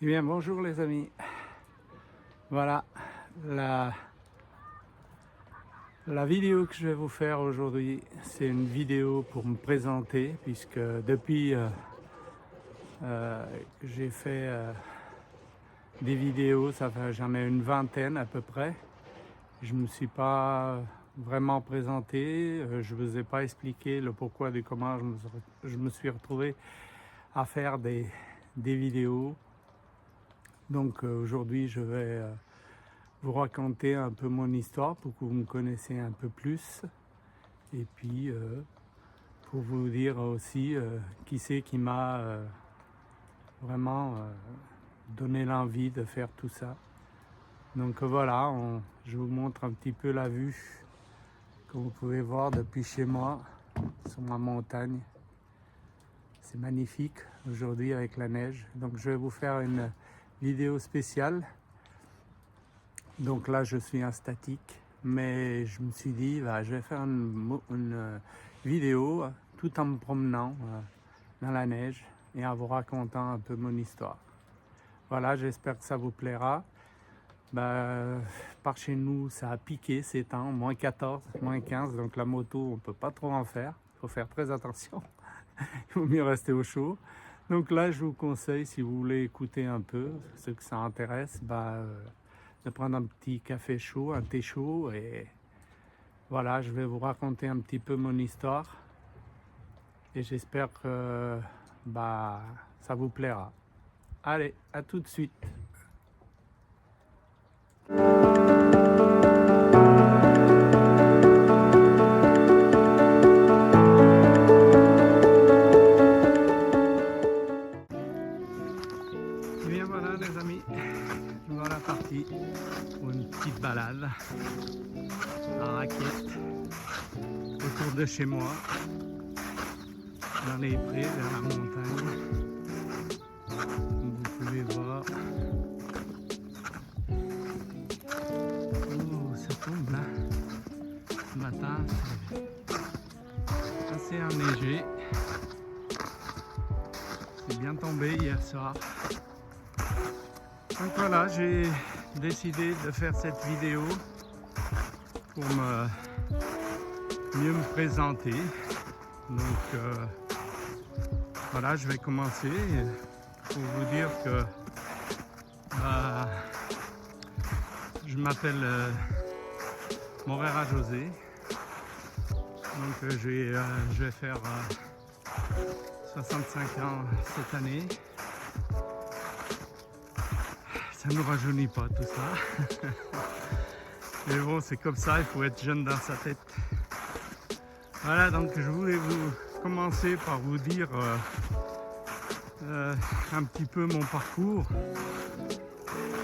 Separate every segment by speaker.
Speaker 1: Eh bien, bonjour les amis. Voilà la vidéo que je vais vous faire aujourd'hui. C'est une vidéo pour me présenter, puisque depuis que j'ai fait des vidéos, ça fait j'en ai une vingtaine à peu près. Je me suis pas vraiment présenté, je vous ai pas expliqué le pourquoi du comment je me suis retrouvé à faire des vidéos. Donc aujourd'hui je vais vous raconter un peu mon histoire pour que vous me connaissiez un peu plus, et puis pour vous dire aussi qui c'est qui m'a vraiment donné l'envie de faire tout ça. Donc voilà, je vous montre un petit peu la vue que vous pouvez voir depuis chez moi sur ma montagne. C'est magnifique aujourd'hui avec la neige. Donc je vais vous faire une vidéo spéciale. Donc là je suis en statique, mais je me suis dit je vais faire une vidéo tout en me promenant dans la neige et en vous racontant un peu mon histoire. Voilà, j'espère que ça vous plaira. Par chez nous ça a piqué ces temps, moins 14, moins 15, donc la moto on peut pas trop en faire, il faut faire très attention, il vaut mieux rester au chaud. Donc là je vous conseille, si vous voulez écouter un peu, ceux que ça intéresse, de prendre un petit café chaud, un thé chaud, et voilà, je vais vous raconter un petit peu mon histoire et j'espère que ça vous plaira. Allez, à tout de suite. Et bien voilà les amis, voilà parti pour une petite balade en raquette autour de chez moi, dans les prés, vers la montagne. Comme vous pouvez voir, oh, ça tombe là. Ce matin, c'est assez enneigé. C'est bien tombé hier soir. Donc voilà, j'ai décidé de faire cette vidéo pour mieux me présenter. Donc voilà, je vais commencer pour vous dire que je m'appelle Morera José. Donc je vais faire 65 ans cette année. Ça ne nous rajeunit pas tout ça. Mais bon, c'est comme ça, il faut être jeune dans sa tête. Voilà, donc je voulais vous commencer par vous dire un petit peu mon parcours.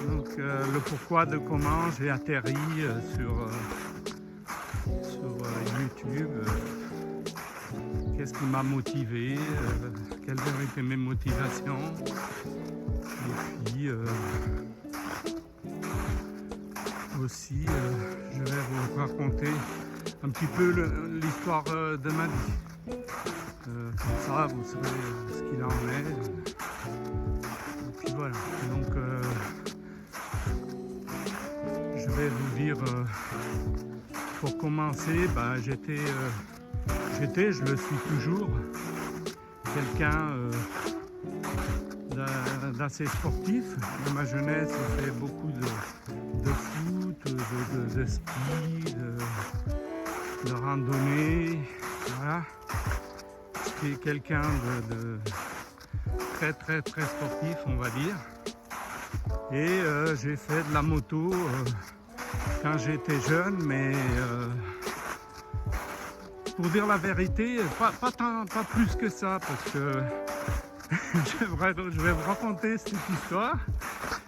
Speaker 1: Donc le pourquoi de comment j'ai atterri sur YouTube. Qu'est-ce qui m'a motivé, quelles ont été mes motivations. Et puis aussi je vais vous raconter un petit peu l'histoire de ma vie. Comme ça vous saurez ce qu'il en est. Et puis voilà. Donc je vais vous dire, pour commencer, je le suis toujours, quelqu'un d'assez sportif. Dans ma jeunesse, j'ai fait beaucoup de foot, de ski, de randonnée. Voilà. J'étais quelqu'un de très très très sportif, on va dire. Et j'ai fait de la moto quand j'étais jeune, mais pour dire la vérité, pas plus que ça, parce que je vais vous raconter cette histoire.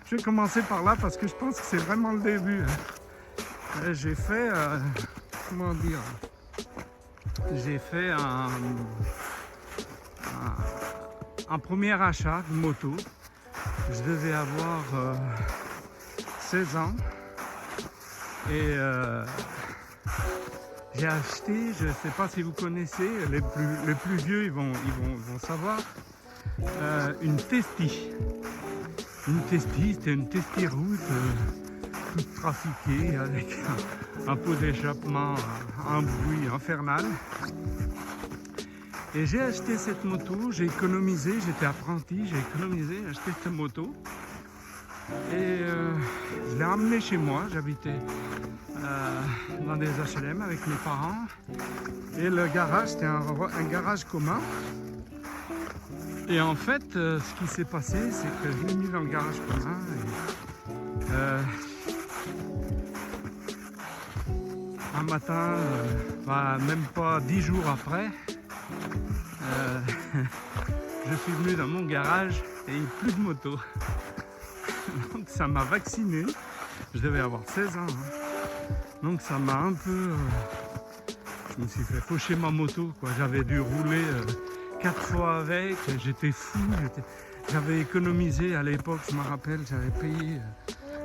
Speaker 1: Je vais commencer par là parce que je pense que c'est vraiment le début. J'ai fait, comment dire, j'ai fait un premier achat de moto. Je devais avoir 16 ans et j'ai acheté, je ne sais pas si vous connaissez, les plus vieux ils vont savoir, une Testi. une Testi, c'était une Testi route toute trafiquée avec un pot d'échappement, un bruit infernal. Et j'ai acheté cette moto, j'ai économisé, j'étais apprenti, j'ai économisé, j'ai acheté cette moto. Et je l'ai emmenée chez moi, j'habitais dans des HLM avec mes parents. Et le garage, c'était un garage commun. Et en fait, ce qui s'est passé, c'est que je l'ai mis dans le garage commun. Et, un matin, même pas 10 jours après, je suis venu dans mon garage et il n'y a plus de moto. Donc ça m'a vacciné. Je devais avoir 16 ans. Hein. Donc ça m'a un peu... je me suis fait faucher ma moto, quoi. J'avais dû rouler 4 fois avec. J'étais fou. J'avais économisé à l'époque, je me rappelle,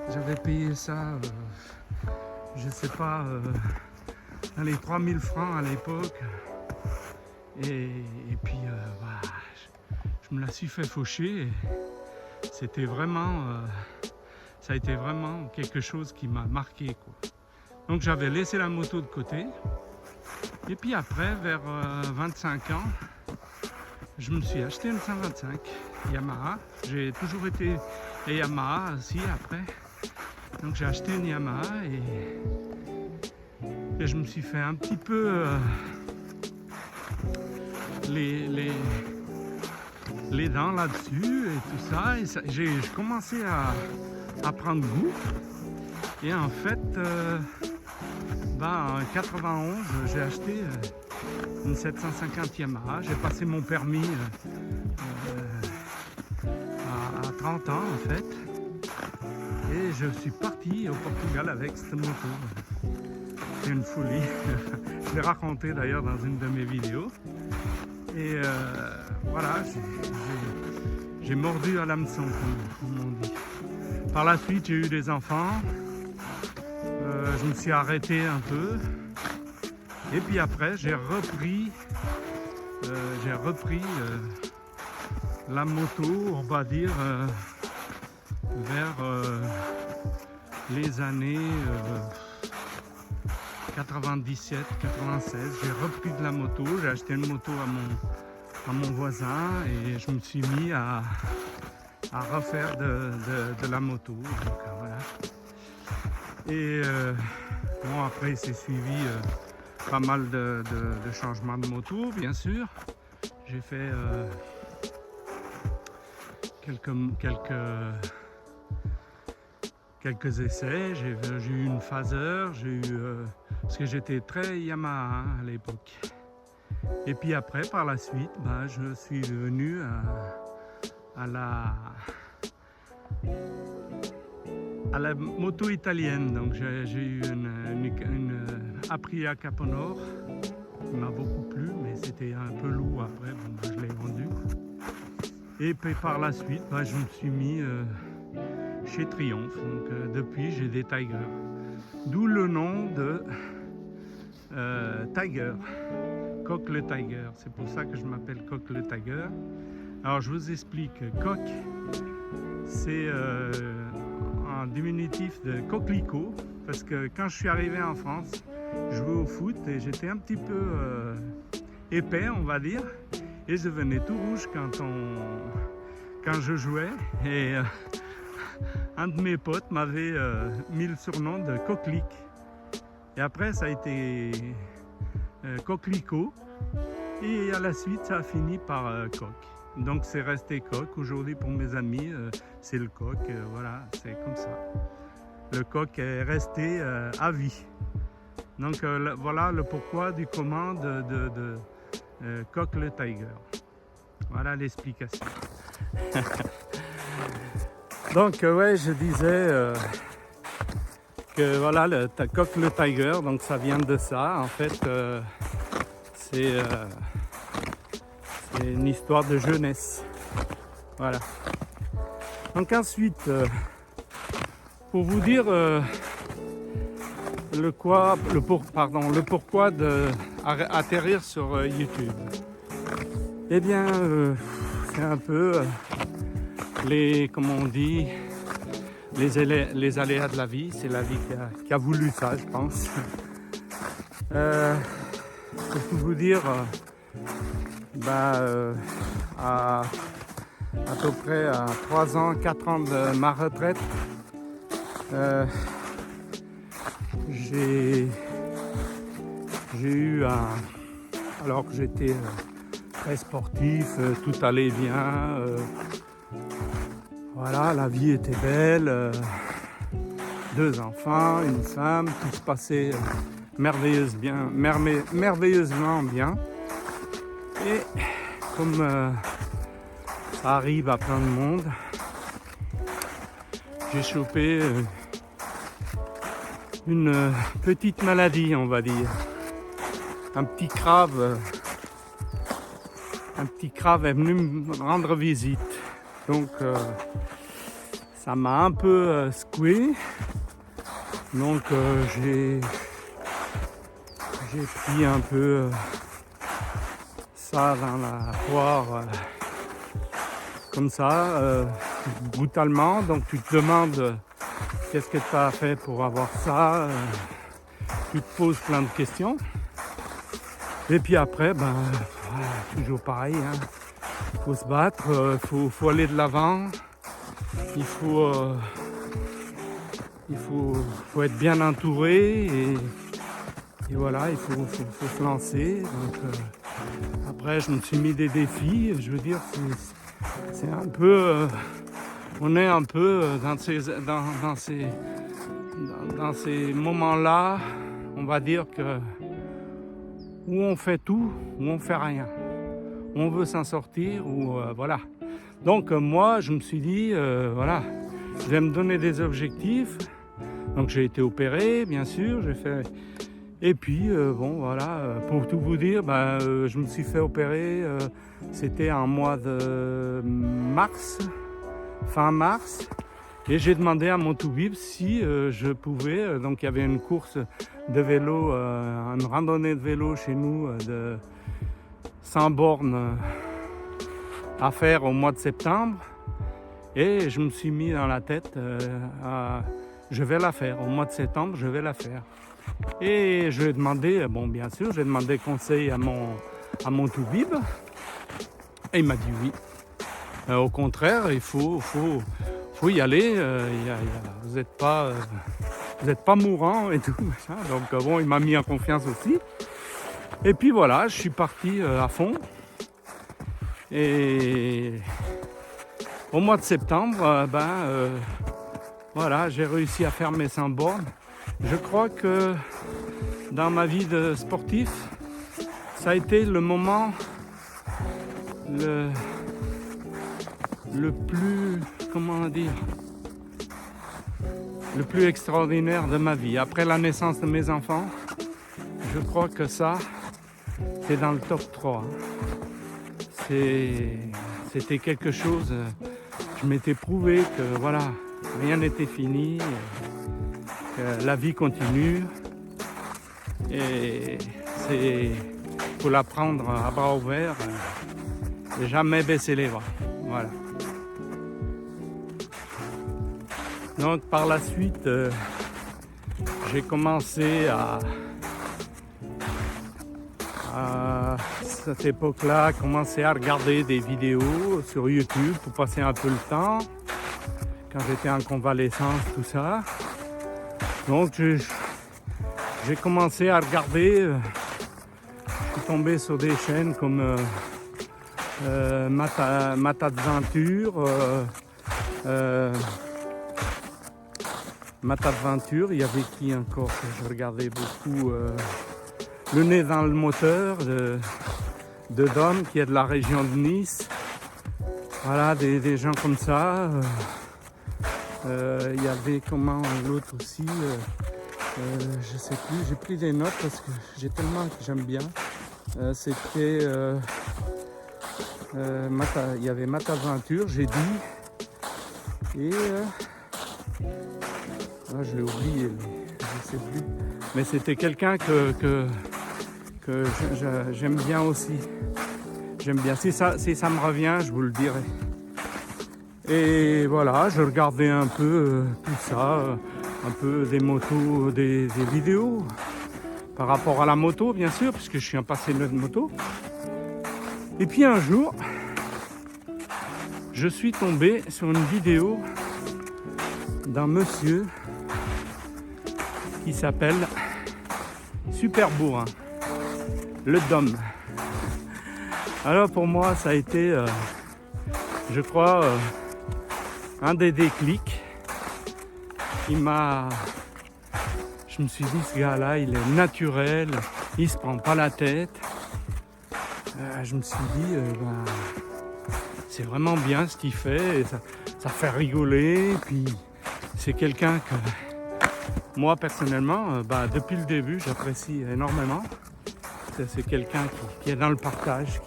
Speaker 1: j'avais payé ça, je sais pas, dans les 3000 francs à l'époque. Et puis, je me la suis fait faucher. C'était vraiment, ça a été vraiment quelque chose qui m'a marqué, quoi. Donc j'avais laissé la moto de côté. Et puis après, vers 25 ans, je me suis acheté une 125 Yamaha. J'ai toujours été Yamaha aussi après. Donc j'ai acheté une Yamaha et je me suis fait un petit peu les dents là-dessus et tout ça. Et j'ai commencé à prendre goût. Et en fait, en 91, j'ai acheté une 750 Yamaha. J'ai passé mon permis à 30 ans en fait. Et je suis parti au Portugal avec cette moto. C'est une folie. Je l'ai raconté d'ailleurs dans une de mes vidéos. Et voilà, j'ai mordu à l'hameçon, comme on dit. Par la suite, j'ai eu des enfants. Je me suis arrêté un peu. Et puis après, j'ai repris la moto, on va dire, vers les années 97, 96. J'ai repris de la moto, j'ai acheté une moto à mon voisin et je me suis mis à refaire de la moto. Donc, voilà. Et bon, après, c'est suivi pas mal de changements de moto, bien sûr. J'ai fait quelques essais. J'ai eu une Phaser, parce que j'étais très Yamaha hein, à l'époque. Et puis après, par la suite, je suis venu à la moto italienne. Donc j'ai eu une Aprilia Caponor qui m'a beaucoup plu, mais c'était un peu lourd après, je l'ai vendu. Et puis par la suite, je me suis mis chez Triumph. Donc depuis, j'ai des Tiger. D'où le nom de Tiger, Coq le Tiger. C'est pour ça que je m'appelle Coq le Tiger. Alors je vous explique, Coq, c'est un diminutif de coquelicot, parce que quand je suis arrivé en France, je jouais au foot et j'étais un petit peu épais, on va dire, et je devenais tout rouge quand je jouais. Et un de mes potes m'avait mis le surnom de Coquelic. Et après, ça a été Coquelicot. Et à la suite, ça a fini par Coq. Donc, c'est resté Coq. Aujourd'hui, pour mes amis, c'est le Coq. Voilà, c'est comme ça. Le Coq est resté à vie. Donc, voilà le pourquoi du comment de Coq le Tiger. Voilà l'explication. Donc, ouais, je disais que voilà, le Coq le Tiger, donc ça vient de ça. En fait, c'est une histoire de jeunesse. Voilà. Donc ensuite, pour vous dire le pourquoi d'atterrir sur YouTube. Eh bien, c'est un peu comment on dit, les aléas de la vie. C'est la vie qui a voulu ça, je pense. Pour tout vous dire, à peu près à 3 ans, 4 ans de ma retraite, j'ai eu alors que j'étais très sportif, tout allait bien, voilà, la vie était belle, 2 enfants, une femme, tout se passait merveilleusement bien. Et comme ça arrive à plein de monde, j'ai chopé une petite maladie, on va dire. Un petit crabe est venu me rendre visite. Donc ça m'a un peu secoué. Donc j'ai pris un peu ça dans la poire comme ça, brutalement. Donc tu te demandes qu'est-ce que tu as fait pour avoir ça. Tu te poses plein de questions. Et puis après, toujours pareil, hein. Faut se battre, faut aller de l'avant. Il faut être bien entouré et voilà, il faut se lancer. Donc, après, je me suis mis des défis. Je veux dire, c'est un peu, on est un peu dans ces moments-là, on va dire que où on fait tout, où on fait rien. Où on veut s'en sortir, ou voilà. Donc moi, je me suis dit, voilà, je vais me donner des objectifs. Donc j'ai été opéré, bien sûr, j'ai fait. Et puis bon, voilà, pour tout vous dire, je me suis fait opérer. C'était en mois de mars, fin mars. Et j'ai demandé à mon toubib si je pouvais, donc il y avait une course de vélo, une randonnée de vélo chez nous de 100 bornes à faire au mois de septembre. Et je me suis mis dans la tête, je vais la faire, au mois de septembre, je vais la faire. Et je lui ai demandé, bien sûr, j'ai demandé conseil à mon toubib. Et il m'a dit oui. Au contraire, il faut y aller, vous n'êtes pas mourant et tout. Donc bon, il m'a mis en confiance aussi. Et puis voilà, je suis parti à fond. Et au mois de septembre, voilà, j'ai réussi à faire mes 100 bornes. Je crois que dans ma vie de sportif, ça a été le moment le plus, comment dire, le plus extraordinaire de ma vie. Après la naissance de mes enfants, je crois que ça, c'est dans le top 3. C'était quelque chose, je m'étais prouvé que voilà, rien n'était fini, que la vie continue et faut la prendre à bras ouverts et jamais baisser les bras. Voilà. Donc par la suite, j'ai commencé à cette époque-là, commencer à regarder des vidéos sur YouTube pour passer un peu le temps, quand j'étais en convalescence, tout ça. Donc j'ai commencé à regarder, je suis tombé sur des chaînes comme Matadventure, il y avait qui encore que je regardais beaucoup, Le Nez dans le moteur de Dom, qui est de la région de Nice. Voilà, des gens comme ça. Il y avait l'autre aussi, je sais plus, j'ai pris des notes parce que j'ai tellement que j'aime bien. C'était il y avait Matadventure, j'ai dit, et je l'ai oublié, je sais plus, mais c'était quelqu'un que j'aime bien aussi. J'aime bien, si ça me revient, je vous le dirai. Et voilà, je regardais un peu tout ça, un peu des motos, des vidéos par rapport à la moto, bien sûr, puisque je suis un passionné de moto. Et puis un jour, je suis tombé sur une vidéo d'un monsieur qui s'appelle Super Bourrin, le Dom. Alors pour moi, ça a été, je crois, un des déclics qui m'a... Je me suis dit, ce gars-là, il est naturel, il se prend pas la tête. Je me suis dit, c'est vraiment bien ce qu'il fait, et ça fait rigoler. Puis c'est quelqu'un que moi, personnellement, depuis le début, j'apprécie énormément. C'est quelqu'un qui est dans le partage,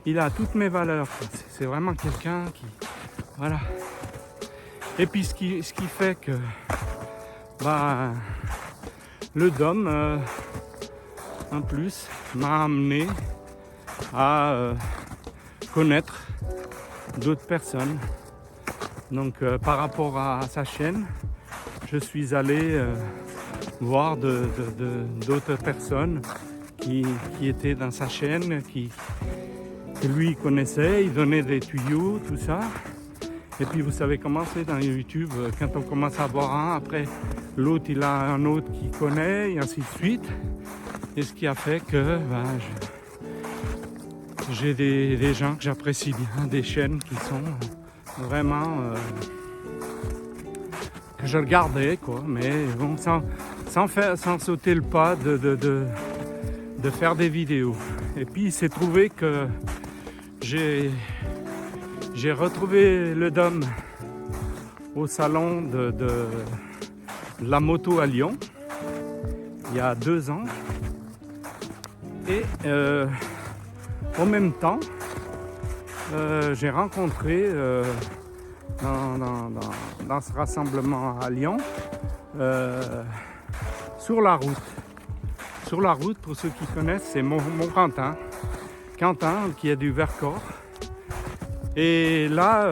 Speaker 1: il a toutes mes valeurs. C'est vraiment quelqu'un qui... Voilà. Et puis ce qui fait que le Dom, en plus, m'a amené à connaître d'autres personnes. Donc par rapport à sa chaîne, je suis allé voir d'autres personnes qui étaient dans sa chaîne, que lui connaissait, il donnait des tuyaux, tout ça. Et puis vous savez comment c'est dans YouTube, quand on commence à voir un, après l'autre il a un autre qui connaît, et ainsi de suite. Et ce qui a fait que j'ai des gens que j'apprécie bien, des chaînes qui sont vraiment que je regardais, quoi. Mais bon, sans sauter le pas de faire des vidéos. Et puis il s'est trouvé que j'ai retrouvé le Dom au salon de la moto à Lyon, il y a 2 ans. Et en même temps, j'ai rencontré dans ce rassemblement à Lyon, sur la route. Sur la route, pour ceux qui connaissent, c'est mon Quentin. Quentin, qui est du Vercors. Et là,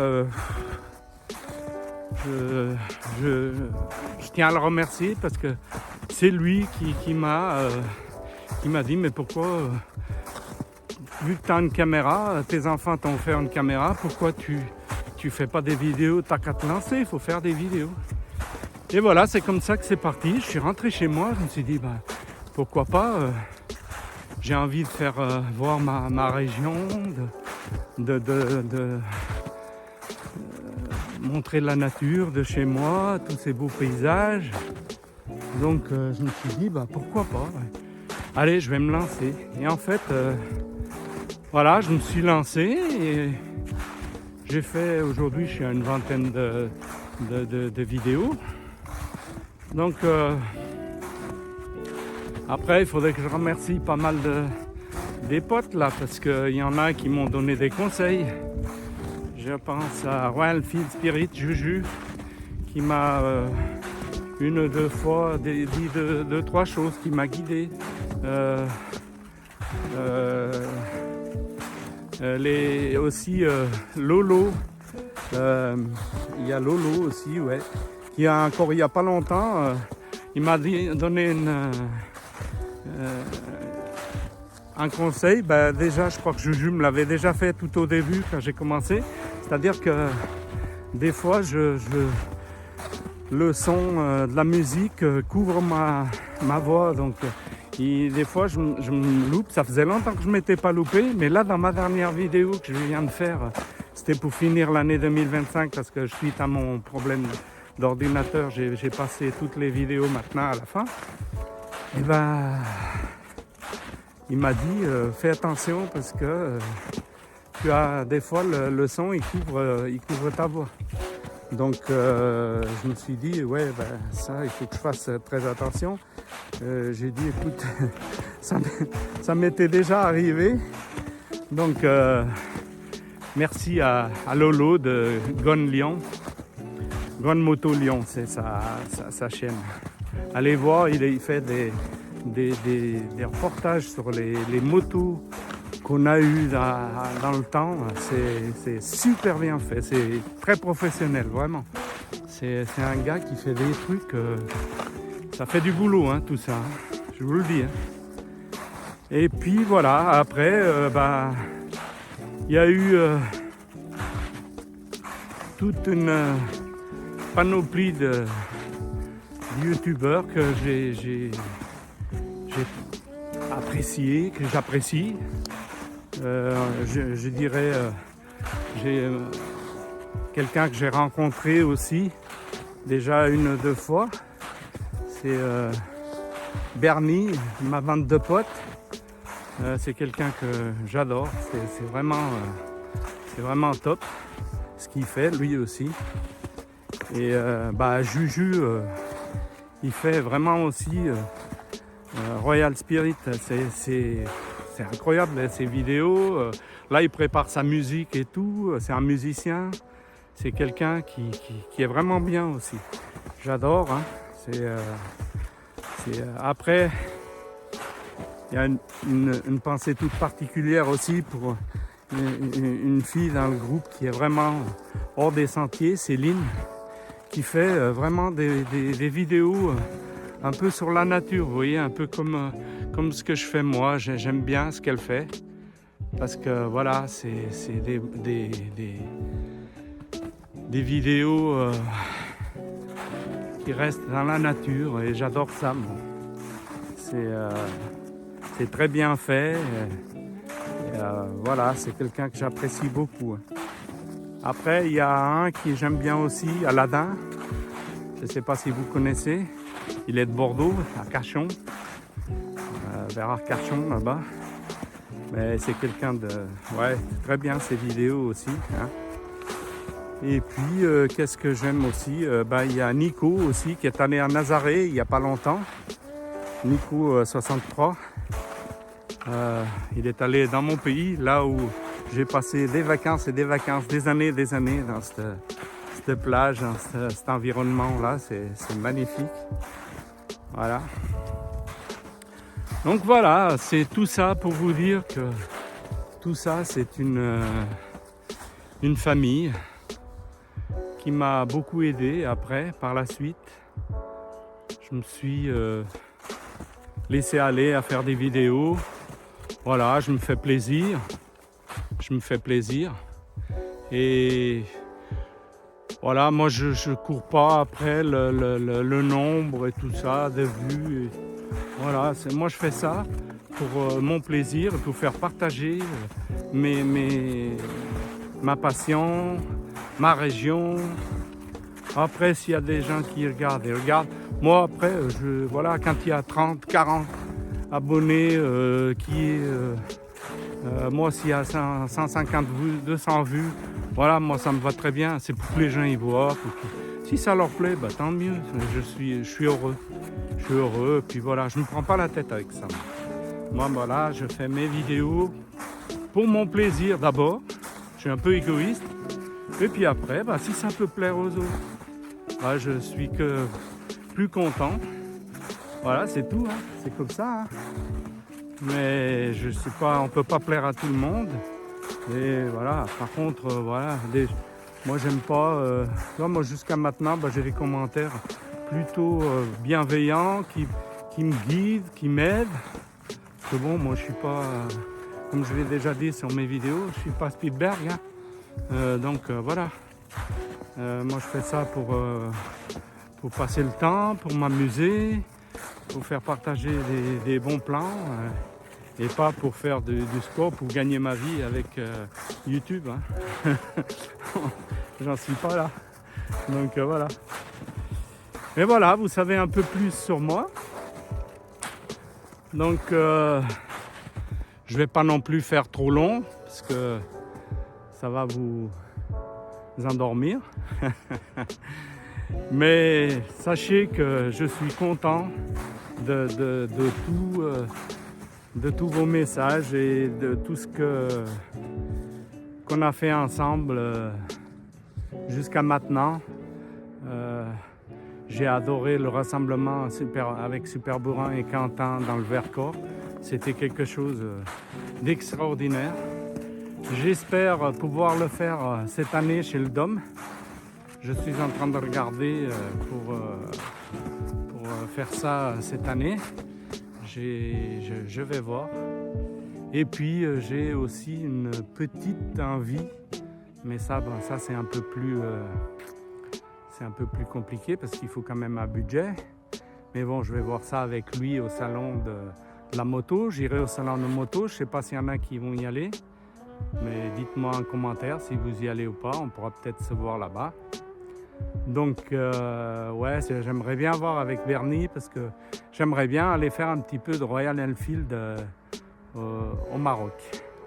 Speaker 1: je tiens à le remercier parce que c'est lui qui m'a dit, mais pourquoi, vu que tu as une caméra, tes enfants t'ont offert une caméra, pourquoi tu fais pas des vidéos? T'as qu'à te lancer, il faut faire des vidéos. Et voilà, c'est comme ça que c'est parti. Je suis rentré chez moi, je me suis dit, pourquoi pas, j'ai envie de faire voir ma région, de montrer la nature de chez moi, tous ces beaux paysages. Donc je me suis dit, pourquoi pas, allez, je vais me lancer. Et en fait, voilà, je me suis lancé et j'ai fait, aujourd'hui je suis à une vingtaine de vidéos. Donc après, il faudrait que je remercie pas mal des potes là, parce qu'il y en a qui m'ont donné des conseils. Je pense à Royal Field Spirit, Juju, qui m'a une ou deux fois dit 2-3 choses, qui m'a guidé. Aussi Lolo, il y a Lolo aussi, ouais, qui a encore il n'y a pas longtemps, il m'a donné un conseil. Déjà, je crois que Juju me l'avait déjà fait tout au début quand j'ai commencé. C'est-à-dire que des fois, le son de la musique couvre ma voix. Donc, des fois, je me loupe. Ça faisait longtemps que je ne m'étais pas loupé. Mais là, dans ma dernière vidéo que je viens de faire, c'était pour finir l'année 2025 parce que suite à mon problème d'ordinateur, j'ai passé toutes les vidéos maintenant à la fin. Et il m'a dit fais attention parce que tu as des fois le son il couvre ta voix. Donc je me suis dit ça il faut que je fasse très attention. J'ai dit écoute ça m'était déjà arrivé. Donc merci à Lolo de Gone Lyon. Gone Moto Lyon, c'est sa chaîne. Allez voir, il fait des reportages sur les motos qu'on a eu dans le temps, c'est super bien fait, c'est très professionnel, vraiment. C'est un gars qui fait des trucs, ça fait du boulot, hein, tout ça, hein, je vous le dis. Hein. Et puis voilà, après, il y a eu toute une panoplie de youtubeurs que j'ai apprécié, que j'apprécie. Je dirais, j'ai quelqu'un que j'ai rencontré aussi, déjà une ou deux fois. C'est Bernie, ma bande de potes. C'est quelqu'un que j'adore. C'est vraiment top ce qu'il fait, lui aussi. Et Juju, il fait vraiment aussi Royal Spirit. C'est incroyable ces vidéos. Là, il prépare sa musique et tout. C'est un musicien. C'est quelqu'un qui est vraiment bien aussi. J'adore. Hein. Après, il y a une pensée toute particulière aussi pour une fille dans le groupe qui est vraiment hors des sentiers, Céline, qui fait vraiment des vidéos un peu sur la nature, vous voyez, un peu comme ce que je fais moi. J'aime bien ce qu'elle fait parce que voilà, c'est des vidéos qui restent dans la nature et j'adore ça. Moi. C'est très bien fait. Voilà, c'est quelqu'un que j'apprécie beaucoup. Après, il y a un qui j'aime bien aussi, Aladdin. Je ne sais pas si vous connaissez. Il est de Bordeaux, à Cachon, vers Arcachon là-bas. Mais c'est quelqu'un de... Ouais, très bien ses vidéos aussi. Hein. Et puis, qu'est-ce que j'aime aussi il y a Nico aussi, qui est allé à Nazaré il n'y a pas longtemps. Nico 63. Il est allé dans mon pays, là où j'ai passé des vacances et des vacances, des années dans cette plage, dans cet environnement-là. C'est magnifique. Voilà. Donc voilà, c'est tout ça pour vous dire que tout ça, c'est une famille qui m'a beaucoup aidé après, par la suite. Je me suis laissé aller à faire des vidéos. Voilà, je me fais plaisir. Et voilà, moi je cours pas après le nombre et tout ça, de vues. Voilà, moi je fais ça pour mon plaisir, pour faire partager ma passion, ma région. Après, s'il y a des gens qui regardent, ils regardent. Moi, après, voilà, quand il y a 30, 40 abonnés, moi, s'il y a 150 vues, 200 vues, voilà, moi, ça me va très bien. C'est pour que les gens y voient. Si ça leur plaît, tant mieux. Je suis heureux. Je suis heureux. Puis voilà, je ne me prends pas la tête avec ça. Moi, voilà, je fais mes vidéos pour mon plaisir d'abord. Je suis un peu égoïste. Et puis après, si ça peut plaire aux autres, je suis que plus content. Voilà, c'est tout. Hein. C'est comme ça. Hein. Mais je sais pas, on peut pas plaire à tout le monde. Et voilà, par contre, voilà, moi j'aime pas. Moi jusqu'à maintenant, j'ai des commentaires plutôt bienveillants qui me guident, qui m'aident. Parce que bon, moi je suis pas, comme je l'ai déjà dit sur mes vidéos, je suis pas Spielberg. Hein. Donc voilà. Moi je fais ça pour passer le temps, pour m'amuser, pour faire partager des bons plans. Et pas pour faire du sport, pour gagner ma vie avec YouTube. Hein. J'en suis pas là. Donc voilà. Mais voilà, vous savez un peu plus sur moi. Donc je vais pas non plus faire trop long, parce que ça va vous endormir. Mais sachez que je suis content de tout... de tous vos messages et de tout ce qu'on a fait ensemble jusqu'à maintenant. J'ai adoré le rassemblement avec Super Bourrin et Quentin dans le Vercors. c'était quelque chose d'extraordinaire. J'espère pouvoir le faire cette année chez le Dôme. Je suis en train de regarder pour faire ça cette année. Je vais voir. Et puis j'ai aussi une petite envie, mais ça c'est un peu plus compliqué parce qu'il faut quand même un budget. Mais bon, je vais voir ça avec lui au salon de la moto. J'irai au salon de moto. Je ne sais pas s'il y en a qui vont y aller. Mais dites-moi en commentaire si vous y allez ou pas. On pourra peut-être se voir là-bas. Donc, ouais, j'aimerais bien voir avec Bernie parce que j'aimerais bien aller faire un petit peu de Royal Enfield au Maroc.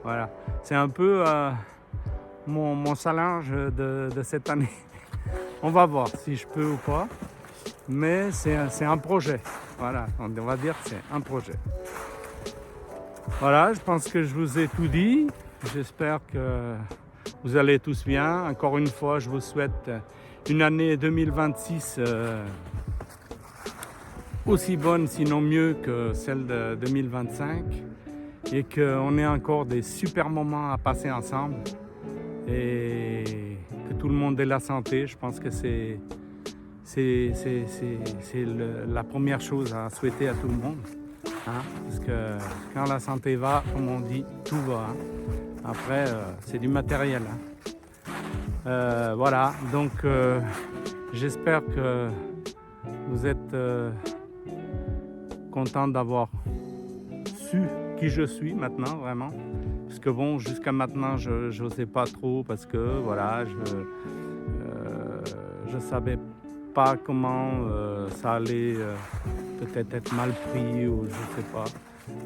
Speaker 1: Voilà. C'est un peu mon challenge de cette année. On va voir si je peux ou pas. Mais c'est un projet. Voilà, on va dire que c'est un projet. Voilà, je pense que je vous ai tout dit. J'espère que vous allez tous bien. Encore une fois, je vous souhaite une année 2026 aussi bonne, sinon mieux que celle de 2025. Et qu'on ait encore des super moments à passer ensemble. Et que tout le monde ait la santé. Je pense que c'est la première chose à souhaiter à tout le monde. Hein, parce que quand la santé va, comme on dit, tout va. Hein. Après, c'est du matériel. Hein. Voilà, donc j'espère que vous êtes content d'avoir su qui je suis maintenant, vraiment. Parce que bon, jusqu'à maintenant, je n'osais pas trop parce que voilà, je savais pas comment ça allait peut-être être mal pris ou je sais pas.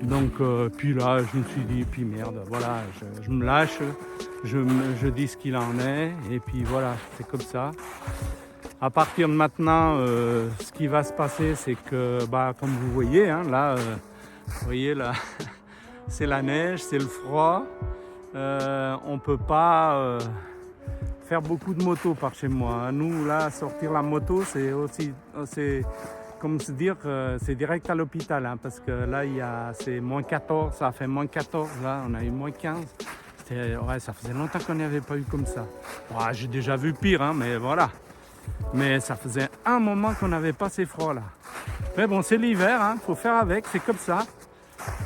Speaker 1: Donc puis là je me suis dit puis merde, voilà, je me lâche, je dis ce qu'il en est et puis voilà, c'est comme ça. À partir de maintenant, ce qui va se passer, c'est que comme vous voyez, hein, là, vous voyez là, c'est la neige, c'est le froid. On peut pas faire beaucoup de motos par chez moi. Nous, là, sortir la moto, c'est comme se dire, c'est direct à l'hôpital, hein, parce que là, c'est moins 14, ça a fait moins 14, là, on a eu moins 15. Ouais, ça faisait longtemps qu'on n'y avait pas eu comme ça. Ouais, j'ai déjà vu pire, hein, mais voilà. Mais ça faisait un moment qu'on n'avait pas ces froids-là. Mais bon, c'est l'hiver, hein, faut faire avec, c'est comme ça.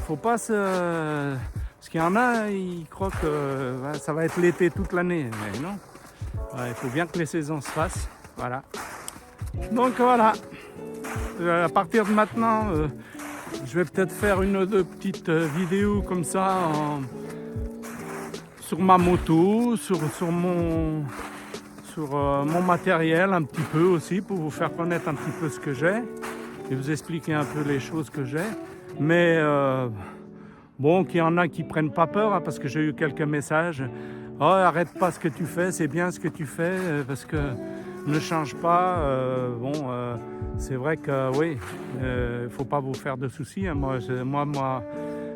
Speaker 1: Faut pas se... Parce qu'il y en a, ils croient que ça va être l'été toute l'année, mais non. Ouais, il faut bien que les saisons se fassent, voilà. Donc voilà, à partir de maintenant, je vais peut-être faire une ou deux petites vidéos comme ça sur ma moto, sur mon matériel un petit peu aussi, pour vous faire connaître un petit peu ce que j'ai et vous expliquer un peu les choses que j'ai. Mais bon, qu'il y en a qui prennent pas peur, hein, parce que j'ai eu quelques messages. Oh, arrête pas ce que tu fais, c'est bien ce que tu fais, parce que ne change pas. C'est vrai que oui, faut pas vous faire de soucis. Hein. Moi,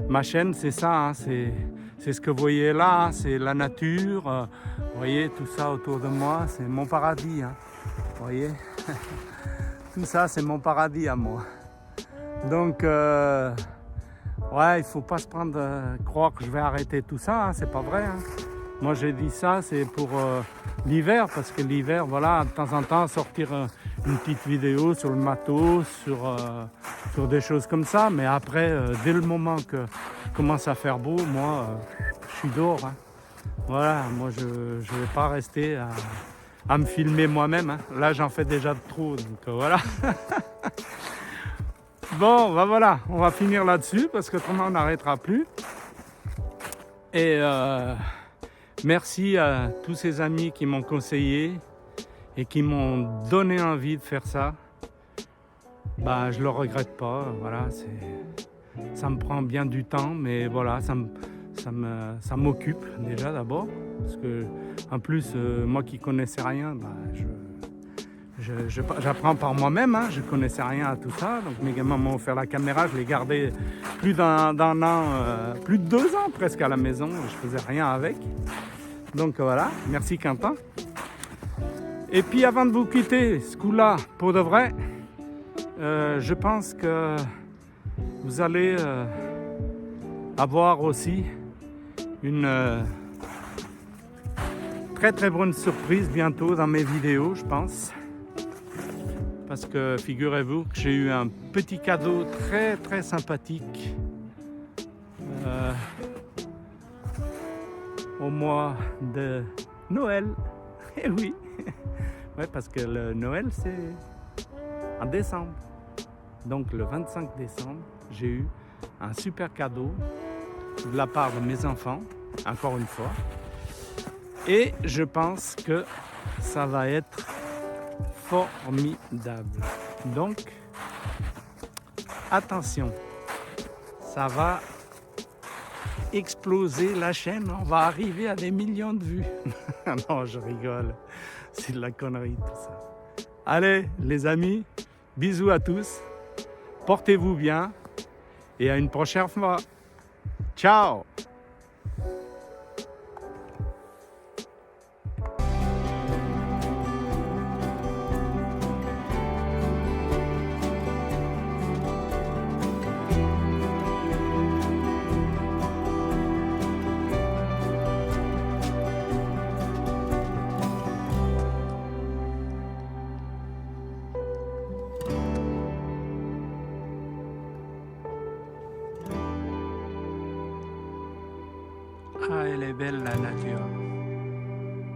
Speaker 1: ma chaîne, c'est ça, hein, c'est ce que vous voyez là, hein, c'est la nature. Vous voyez, tout ça autour de moi, c'est mon paradis. Hein. Vous voyez, tout ça, c'est mon paradis à moi. Donc, ouais, il faut pas se prendre, croire que je vais arrêter tout ça, hein, c'est pas vrai. Hein. Moi, j'ai dit ça, c'est pour l'hiver, parce que l'hiver, voilà, de temps en temps, sortir une petite vidéo sur le matos, sur des choses comme ça. Mais après, dès le moment que commence à faire beau, moi, je suis dehors. Hein. Voilà, moi, je vais pas rester à me filmer moi-même. Hein. Là, j'en fais déjà trop, donc voilà. Bon, voilà, on va finir là-dessus, parce que autrement, on n'arrêtera plus. Et... merci à tous ces amis qui m'ont conseillé et qui m'ont donné envie de faire ça. Je le regrette pas. Voilà, ça me prend bien du temps, mais voilà, ça m'occupe déjà d'abord, parce que en plus, moi qui connaissais rien, j'apprends par moi-même. Hein, je connaissais rien à tout ça, donc mes gamins m'ont offert la caméra, je l'ai gardée plus d'un an, plus de 2 ans presque à la maison. Je faisais rien avec. Donc voilà, merci Quentin. Et puis avant de vous quitter ce coup-là, pour de vrai, je pense que vous allez avoir aussi une très très bonne surprise bientôt dans mes vidéos, je pense. Parce que figurez-vous que j'ai eu un petit cadeau très très sympathique au mois de Noël. Eh oui, ouais, parce que le Noël c'est en décembre. Donc le 25 décembre, j'ai eu un super cadeau de la part de mes enfants, encore une fois. Et je pense que ça va être formidable. Donc, attention, ça va exploser la chaîne, on va arriver à des millions de vues. Non, je rigole, c'est de la connerie tout ça. Allez, les amis, bisous à tous, portez-vous bien et à une prochaine fois. Ciao! Ah, elle est belle la nature.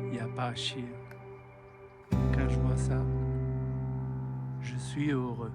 Speaker 1: Il n'y a pas à chier. Quand je vois ça, je suis heureux.